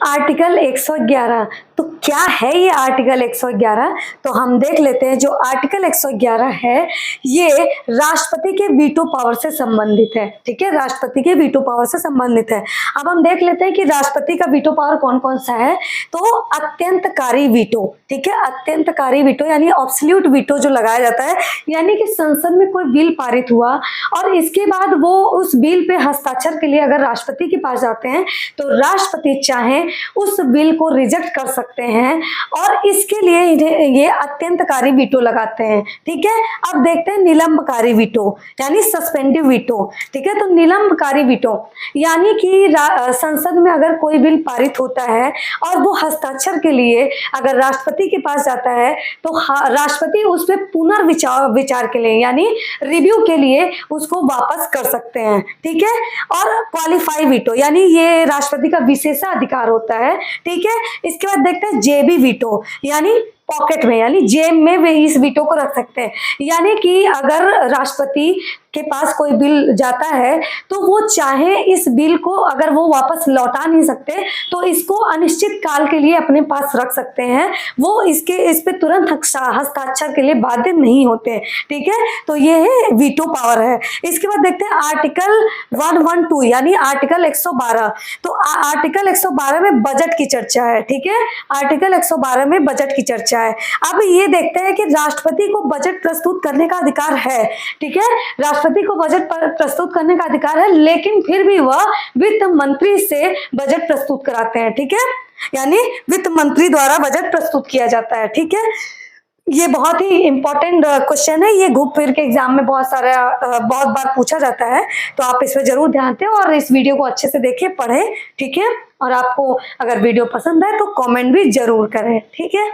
Article 111। तो क्या है ये आर्टिकल 111? तो हम देख लेते हैं। जो आर्टिकल 111 है ये राष्ट्रपति के वीटो पावर से संबंधित है। ठीक है, राष्ट्रपति के वीटो पावर से संबंधित है। अब हम देख लेते हैं कि राष्ट्रपति का वीटो पावर कौन कौन सा है। तो अत्यंतकारी वीटो, ठीक है, अत्यंतकारी वीटो यानी ऑब्सोल्यूट वीटो जो लगाया जाता है, यानी कि संसद में कोई बिल पारित हुआ और इसके बाद वो उस बिल पे हस्ताक्षर के लिए अगर राष्ट्रपति के पास जाते हैं तो राष्ट्रपति चाहे उस बिल को रिजेक्ट कर सकते हैं और इसके लिए ये अत्यंतकारी वीटो लगाते हैं। ठीक है, अब देखते हैं निलंबकारी वीटो यानी सस्पेंडिव वीटो। ठीक है, तो निलंबकारी वीटो यानी कि संसद में अगर कोई बिल पारित होता है और वो हस्ताक्षर के लिए अगर राष्ट्रपति के पास जाता है तो राष्ट्रपति उस पर पुनर्विचार के लिए यानी रिव्यू के लिए उसको वापस कर सकते हैं। ठीक है, और क्वालिफाई वीटो यानी ये राष्ट्रपति का विशेषाधिकार होता है। ठीक है, इसके बाद देखते हैं जेबी वीटो यानी पॉकेट में यानी जेब में वे इस वीटो को रख सकते हैं। यानी कि अगर राष्ट्रपति के पास कोई बिल जाता है तो वो चाहे इस बिल को अगर वो वापस लौटा नहीं सकते तो इसको अनिश्चित काल के लिए अपने पास रख सकते हैं। वो इस पे तुरंत हस्ताक्षर के लिए बाध्य नहीं होते। ठीक है, तो ये है वीटो पावर है। इसके बाद देखते हैं आर्टिकल 112 यानी आर्टिकल 112। तो आर्टिकल 112 में बजट की चर्चा है। ठीक है, आर्टिकल 112 में बजट की चर्चा है। अब ये देखते हैं कि राष्ट्रपति को बजट प्रस्तुत करने का अधिकार है। ठीक है, राष्ट्रपति को बजट प्रस्तुत करने का अधिकार है, लेकिन फिर भी वह वित्त मंत्री से बजट प्रस्तुत कराते हैं। ठीक है, यानी वित्त मंत्री द्वारा बजट प्रस्तुत किया जाता है। ठीक है, ये बहुत ही इंपॉर्टेंट क्वेश्चन है। ये ग्रुप फिर के एग्जाम में बहुत बार पूछा जाता है, तो आप इस पर जरूर ध्यान दें और इस वीडियो को अच्छे से देखिए, पढ़ें। ठीक है, और आपको अगर वीडियो पसंद है तो कमेंट भी जरूर करें। ठीक है।